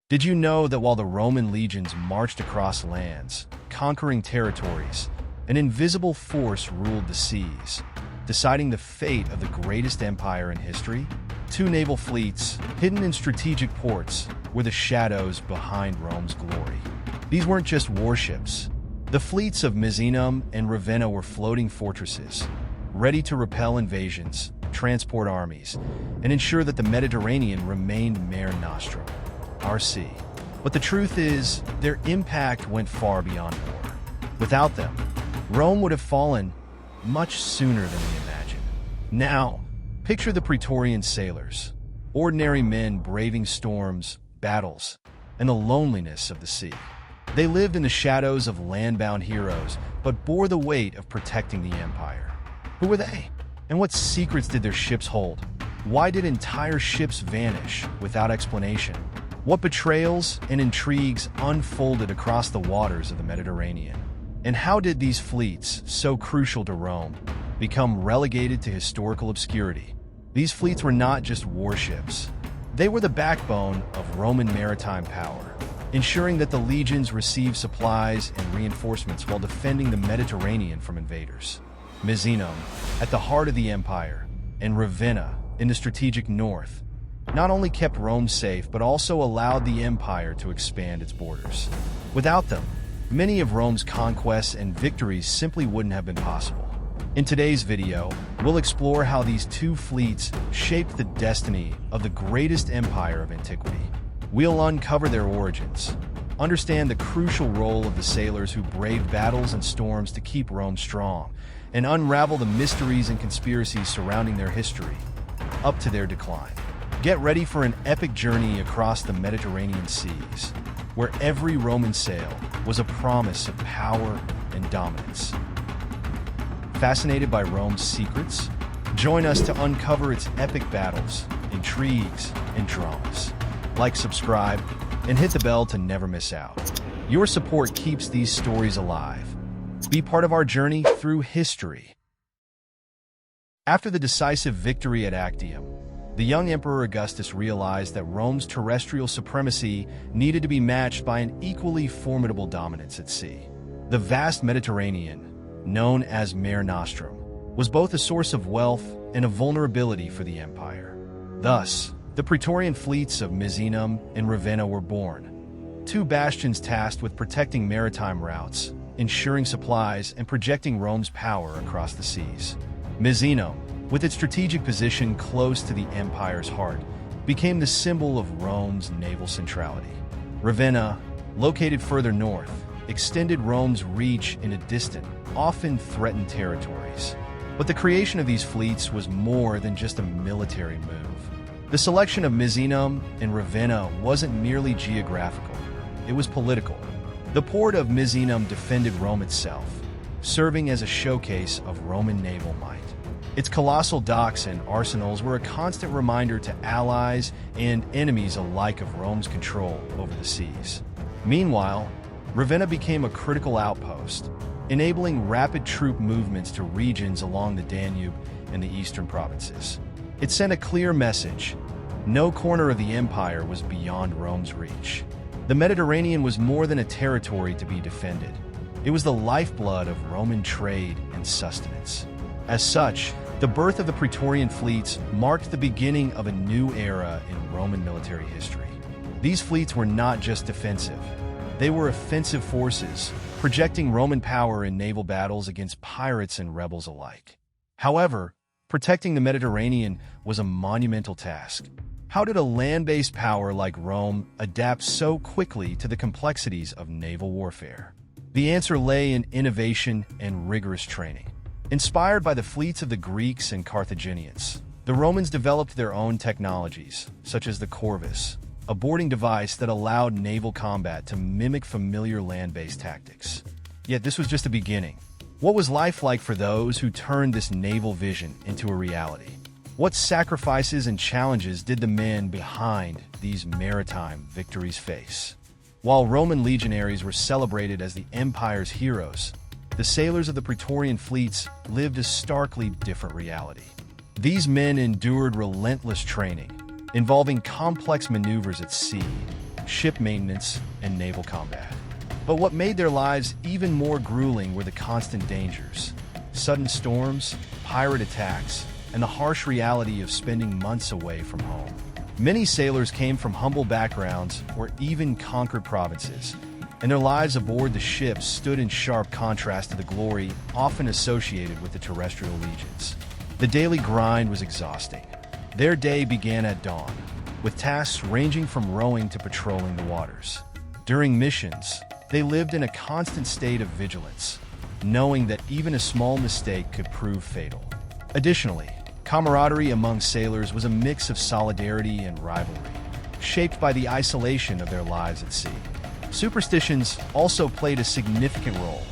Did you know that while the Roman legions marched across lands, conquering territories, an invisible force ruled the seas, deciding the fate of the greatest empire in history? Two naval fleets, hidden in strategic ports, were the shadows behind Rome's glory. These weren't just warships. The fleets of Misenum and Ravenna were floating fortresses, ready to repel invasions, transport armies, and ensure that the Mediterranean remained Mare Nostrum, our sea. But the truth is, their impact went far beyond war. Without them, Rome would have fallen much sooner than we imagine. Now, picture the Praetorian sailors, ordinary men braving storms, battles, and the loneliness of the sea. They lived in the shadows of land-bound heroes, but bore the weight of protecting the empire. Who were they? And what secrets did their ships hold? Why did entire ships vanish without explanation? What betrayals and intrigues unfolded across the waters of the Mediterranean? And how did these fleets, so crucial to Rome, become relegated to historical obscurity? These fleets were not just warships. They were the backbone of Roman maritime power, ensuring that the legions received supplies and reinforcements while defending the Mediterranean from invaders. Misenum, at the heart of the empire, and Ravenna, in the strategic north, not only kept Rome safe but also allowed the empire to expand its borders. Without them, many of Rome's conquests and victories simply wouldn't have been possible. In today's video, we'll explore how these two fleets shaped the destiny of the greatest empire of antiquity. We'll uncover their origins, understand the crucial role of the sailors who braved battles and storms to keep Rome strong, and unravel the mysteries and conspiracies surrounding their history, up to their decline. Get ready for an epic journey across the Mediterranean seas, where every Roman sail was a promise of power and dominance. Fascinated by Rome's secrets? Join us to uncover its epic battles, intrigues, and dramas. Like, subscribe, and hit the bell to never miss out. Your support keeps these stories alive. Be part of our journey through history. After the decisive victory at Actium, the young Emperor Augustus realized that Rome's terrestrial supremacy needed to be matched by an equally formidable dominance at sea. The vast Mediterranean, known as Mare Nostrum, was both a source of wealth and a vulnerability for the empire. Thus, the Praetorian fleets of Misenum and Ravenna were born, two bastions tasked with protecting maritime routes, ensuring supplies, and projecting Rome's power across the seas. Misenum, with its strategic position close to the empire's heart, became the symbol of Rome's naval centrality. Ravenna, located further north, extended Rome's reach into distant, often threatened territories. But the creation of these fleets was more than just a military move. The selection of Misenum and Ravenna wasn't merely geographical, it was political. The port of Misenum defended Rome itself, serving as a showcase of Roman naval might. Its colossal docks and arsenals were a constant reminder to allies and enemies alike of Rome's control over the seas. Meanwhile, Ravenna became a critical outpost, enabling rapid troop movements to regions along the Danube and the eastern provinces. It sent a clear message: no corner of the empire was beyond Rome's reach. The Mediterranean was more than a territory to be defended. It was the lifeblood of Roman trade and sustenance. As such, the birth of the Praetorian fleets marked the beginning of a new era in Roman military history. These fleets were not just defensive. They were offensive forces, projecting Roman power in naval battles against pirates and rebels alike. However, protecting the Mediterranean was a monumental task. How did a land-based power like Rome adapt so quickly to the complexities of naval warfare? The answer lay in innovation and rigorous training. Inspired by the fleets of the Greeks and Carthaginians, the Romans developed their own technologies, such as the corvus, a boarding device that allowed naval combat to mimic familiar land-based tactics. Yet this was just the beginning. What was life like for those who turned this naval vision into a reality? What sacrifices and challenges did the men behind these maritime victories face? While Roman legionaries were celebrated as the empire's heroes, the sailors of the Praetorian fleets lived a starkly different reality. These men endured relentless training, involving complex maneuvers at sea, ship maintenance, and naval combat. But what made their lives even more grueling were the constant dangers: sudden storms, pirate attacks, and the harsh reality of spending months away from home. Many sailors came from humble backgrounds or even conquered provinces, and their lives aboard the ships stood in sharp contrast to the glory often associated with the terrestrial legions. The daily grind was exhausting. Their day began at dawn, with tasks ranging from rowing to patrolling the waters. During missions, they lived in a constant state of vigilance, knowing that even a small mistake could prove fatal. Additionally, camaraderie among sailors was a mix of solidarity and rivalry, shaped by the isolation of their lives at sea. Superstitions also played a significant role.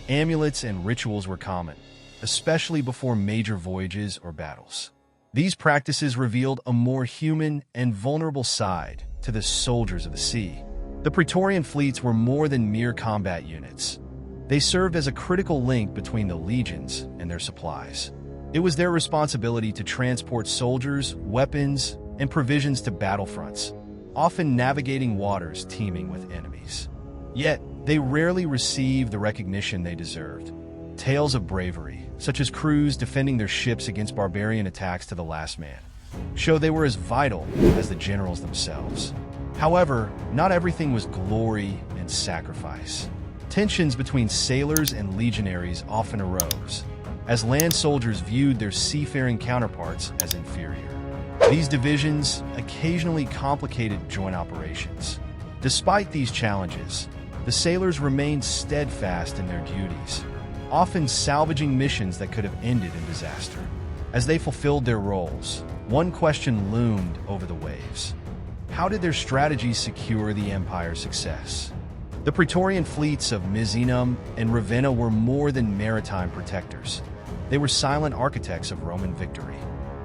Amulets and rituals were common, especially before major voyages or battles. These practices revealed a more human and vulnerable side to the soldiers of the sea. The Praetorian fleets were more than mere combat units. They served as a critical link between the legions and their supplies. It was their responsibility to transport soldiers, weapons, and provisions to battlefronts, often navigating waters teeming with enemies. Yet, they rarely received the recognition they deserved. Tales of bravery, such as crews defending their ships against barbarian attacks to the last man, show they were as vital as the generals themselves. However, not everything was glory and sacrifice. Tensions between sailors and legionaries often arose, as land soldiers viewed their seafaring counterparts as inferior. These divisions occasionally complicated joint operations. Despite these challenges, the sailors remained steadfast in their duties, often salvaging missions that could have ended in disaster. As they fulfilled their roles, one question loomed over the waves: how did their strategies secure the empire's success? The Praetorian fleets of Misenum and Ravenna were more than maritime protectors. They were silent architects of Roman victory.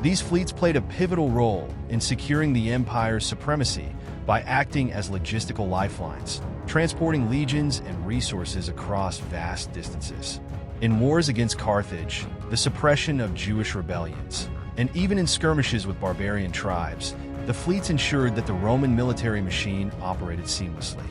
These fleets played a pivotal role in securing the empire's supremacy by acting as logistical lifelines, transporting legions and resources across vast distances. In wars against Carthage, the suppression of Jewish rebellions, and even in skirmishes with barbarian tribes, the fleets ensured that the Roman military machine operated seamlessly.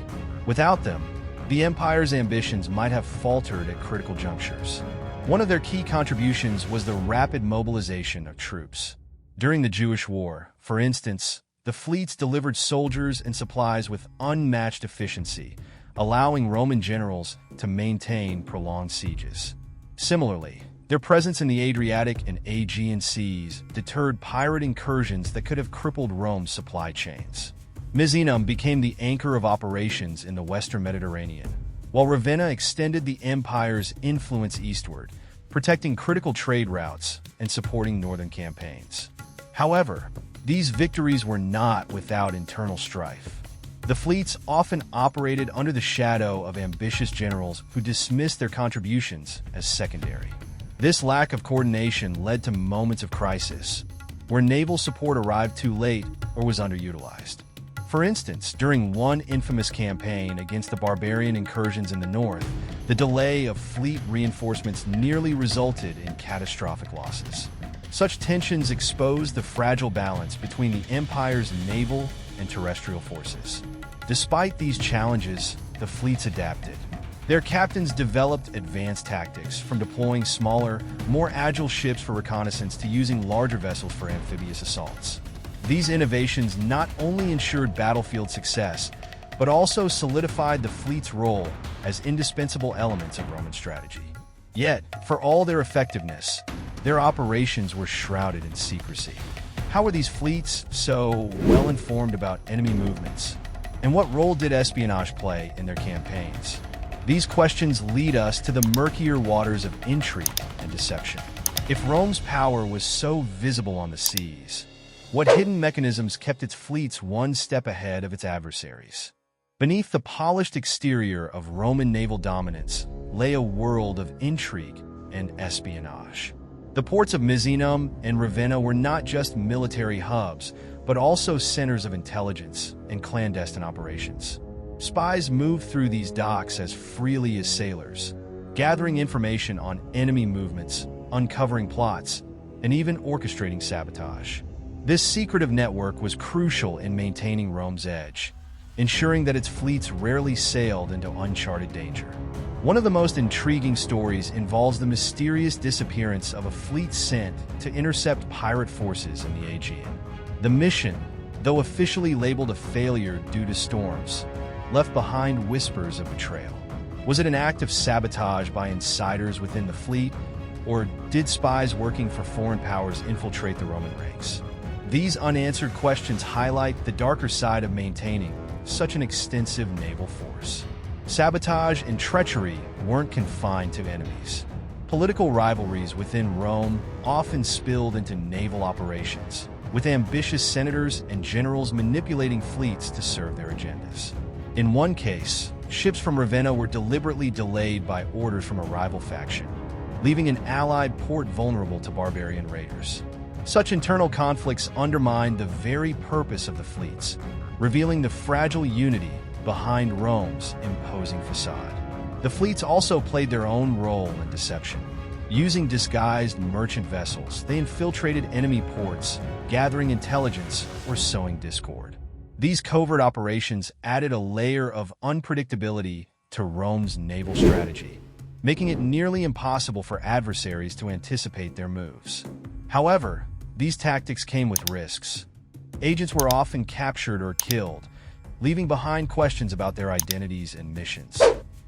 Without them, the empire's ambitions might have faltered at critical junctures. One of their key contributions was the rapid mobilization of troops. During the Jewish War, for instance, the fleets delivered soldiers and supplies with unmatched efficiency, allowing Roman generals to maintain prolonged sieges. Similarly, their presence in the Adriatic and Aegean seas deterred pirate incursions that could have crippled Rome's supply chains. Misenum became the anchor of operations in the western Mediterranean, while Ravenna extended the empire's influence eastward, protecting critical trade routes and supporting northern campaigns. However, these victories were not without internal strife. The fleets often operated under the shadow of ambitious generals who dismissed their contributions as secondary. This lack of coordination led to moments of crisis, where naval support arrived too late or was underutilized. For instance, during one infamous campaign against the barbarian incursions in the north, the delay of fleet reinforcements nearly resulted in catastrophic losses. Such tensions exposed the fragile balance between the empire's naval and terrestrial forces. Despite these challenges, the fleets adapted. Their captains developed advanced tactics, from deploying smaller, more agile ships for reconnaissance to using larger vessels for amphibious assaults. These innovations not only ensured battlefield success, but also solidified the fleet's role as indispensable elements of Roman strategy. Yet, for all their effectiveness, their operations were shrouded in secrecy. How were these fleets so well informed about enemy movements? And what role did espionage play in their campaigns? These questions lead us to the murkier waters of intrigue and deception. If Rome's power was so visible on the seas, what hidden mechanisms kept its fleets one step ahead of its adversaries? Beneath the polished exterior of Roman naval dominance lay a world of intrigue and espionage. The ports of Misenum and Ravenna were not just military hubs, but also centers of intelligence and clandestine operations. Spies moved through these docks as freely as sailors, gathering information on enemy movements, uncovering plots, and even orchestrating sabotage. This secretive network was crucial in maintaining Rome's edge. ensuring that its fleets rarely sailed into uncharted danger. One of the most intriguing stories involves the mysterious disappearance of a fleet sent to intercept pirate forces in the Aegean. The mission, though officially labeled a failure due to storms, left behind whispers of betrayal. Was it an act of sabotage by insiders within the fleet, or did spies working for foreign powers infiltrate the Roman ranks? These unanswered questions highlight the darker side of maintaining such an extensive naval force. Sabotage and treachery weren't confined to enemies. Political rivalries within Rome often spilled into naval operations, with ambitious senators and generals manipulating fleets to serve their agendas. In one case, ships from Ravenna were deliberately delayed by orders from a rival faction, leaving an allied port vulnerable to barbarian raiders. Such internal conflicts undermined the very purpose of the fleets, revealing the fragile unity behind Rome's imposing facade. The fleets also played their own role in deception. Using disguised merchant vessels, they infiltrated enemy ports, gathering intelligence or sowing discord. These covert operations added a layer of unpredictability to Rome's naval strategy, making it nearly impossible for adversaries to anticipate their moves. However, these tactics came with risks. Agents were often captured or killed, leaving behind questions about their identities and missions.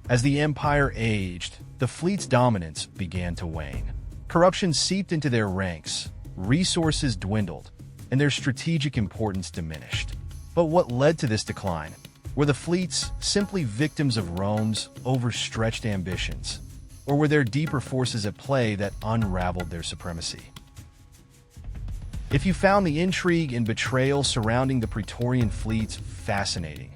As the empire aged, the fleet's dominance began to wane. Corruption seeped into their ranks, resources dwindled, and their strategic importance diminished. But what led to this decline? Were the fleets simply victims of Rome's overstretched ambitions, or were there deeper forces at play that unraveled their supremacy? If you found the intrigue and betrayal surrounding the Praetorian fleets fascinating,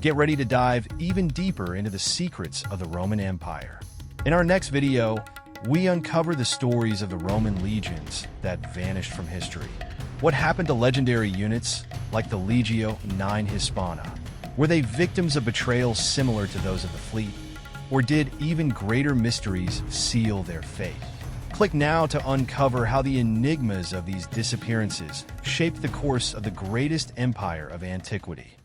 get ready to dive even deeper into the secrets of the Roman Empire. In our next video, we uncover the stories of the Roman legions that vanished from history. What happened to legendary units like the Legio IX Hispana? Were they victims of betrayals similar to those of the fleet? Or did even greater mysteries seal their fate? Click now to uncover how the enigmas of these disappearances shaped the course of the greatest empire of antiquity.